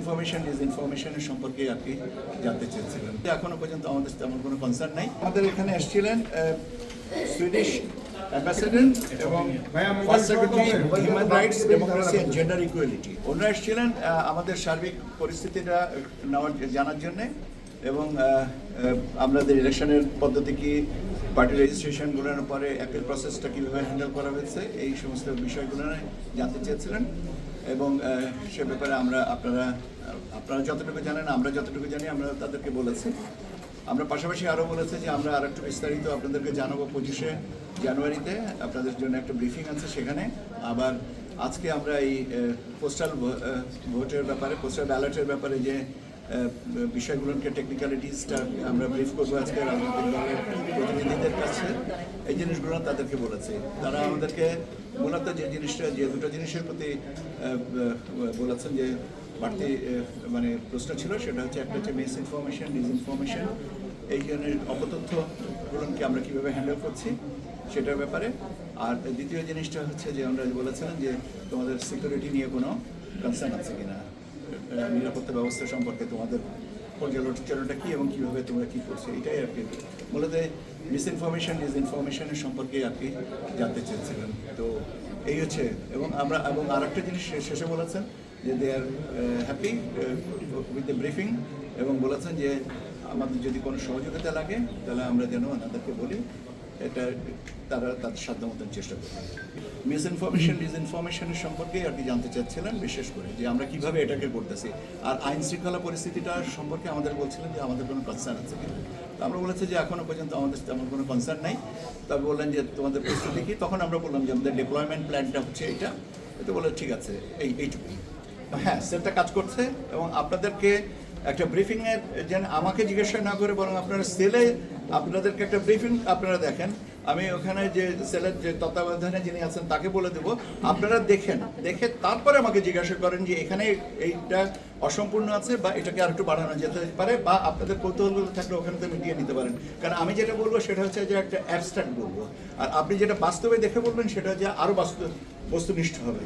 Misinformation ডিসইনফরমেশনের সম্পর্কে আর কি জানতে চেয়েছিলেন। এখনো পর্যন্ত আমাদের তেমন কোনো কনসার্ন নাই। আমাদের এখানে এসেছিলেন সুইডিশ অ্যাম্বাসেডর এবং first secretary human rights, democracy and gender equality. ওনারা এসেছিলেন আমাদের সার্বিক পরিস্থিতিটা জানার জন্যে এবং আমাদের ইলেকশনের পদ্ধতি কি, পার্টি রেজিস্ট্রেশনগুলোর পরে অ্যাপিল প্রসেসটা কীভাবে হ্যান্ডেল করা হয়েছে, এই সমস্ত বিষয়গুলো জানতে চেয়েছিলেন। এবং সে ব্যাপারে আপনারা যতটুকু জানেন, আমরা যতটুকু জানি, আমরা তাদেরকে বলেছি। আমরা পাশাপাশি আরও বলেছি যে আমরা আর একটু বিস্তারিত আপনাদেরকে জানাবো 25শে জানুয়ারিতে। আপনাদের জন্য একটা ব্রিফিং আছে সেখানে। আবার আজকে আমরা এই পোস্টাল ভোটের ব্যাপারে, পোস্টাল ব্যালটের ব্যাপারে যে বিষয়গুলোকে, টেকনিক্যালিটিসটা আমরা ব্রিফ করবো আজকে রাজনৈতিক দলের প্রতিনিধিদের কাছে। এই জিনিসগুলো তাদেরকে বলেছি। তারা আমাদেরকে মূলত যে দুটো জিনিসের প্রতি বলেছেন যে বাড়তি প্রশ্ন ছিল, সেটা হচ্ছে একটা হচ্ছে মিস ইনফরমেশন, ডিসইনফরমেশন, এই ধরনের অপতথ্যগুলোকে আমরা কীভাবে হ্যান্ডেল করছি সেটার ব্যাপারে। আর দ্বিতীয় জিনিসটা হচ্ছে যে আমরা বলেছিলাম যে তোমাদের সিকিউরিটি নিয়ে কোনো কনসার্ন আছে কিনা, নিরাপত্তা ব্যবস্থা সম্পর্কে তোমাদের পর্যালোচনাটা কী এবং কীভাবে তোমরা কী করছো, এটাই আর কি মূলত মিসইনফরমেশন ডিসইনফরমেশনের সম্পর্কে আর কি জানতে চেয়েছিলেন। তো এই হচ্ছে। এবং আর একটা জিনিস শেষে বলেছেন যে দে আর হ্যাপি উইথ দ্য ব্রিফিং, এবং বলেছেন যে আমাদের যদি কোনো সহযোগিতা লাগে তাহলে আমরা যেন ওনাদেরকে বলি, এটা তারা তাদের সাধ্য মতন চেষ্টা করবে। মিসইনফরমেশন ডিসইনফরমেশনের সম্পর্কে আর কি জানতে চাচ্ছিলেন, বিশেষ করে যে আমরা কীভাবে এটাকে করতেছি। আর আইন শৃঙ্খলা পরিস্থিতিটা সম্পর্কে আমাদের বলছিলেন যে আমাদের কোনো কনসার্ন আছে কিনা। তো আমরা বলেছি যে এখনও পর্যন্ত আমাদের তেমন কোনো কনসার্ন নাই। তবে বললেন যে তোমাদের পরিস্থিতি কী, তখন আমরা বললাম যে আমাদের ডিপ্লয়মেন্ট প্ল্যানটা হচ্ছে এইটা। তো বলে ঠিক আছে, এইটুকুই। হ্যাঁ, সেলটা কাজ করছে এবং আপনাদেরকে একটা ব্রিফিংয়ের যেন আমাকে জিজ্ঞাসা না করে বরং আপনারা সেলে আপনাদেরকে একটা ব্রিফিং আপনারা দেখেন। আমি ওখানে যে সেলের যে তত্ত্বাবধানে যিনি আছেন তাকে বলে দেবো, আপনারা দেখে তারপরে আমাকে জিজ্ঞাসা করেন যে এখানে এইটা অসম্পূর্ণ আছে বা এটাকে আর একটু বাড়ানো যেতে পারে, বা আপনাদের কৌতূহলগুলো থাকলে ওখানে তো মিটিয়ে নিতে পারেন। কারণ আমি যেটা বলবো সেটা হচ্ছে যে একটা অ্যাবস্ট্রাক্ট বলবো, আর আপনি যেটা বাস্তবে দেখে বলবেন সেটা যে আরও বস্তুনিষ্ঠ হবে।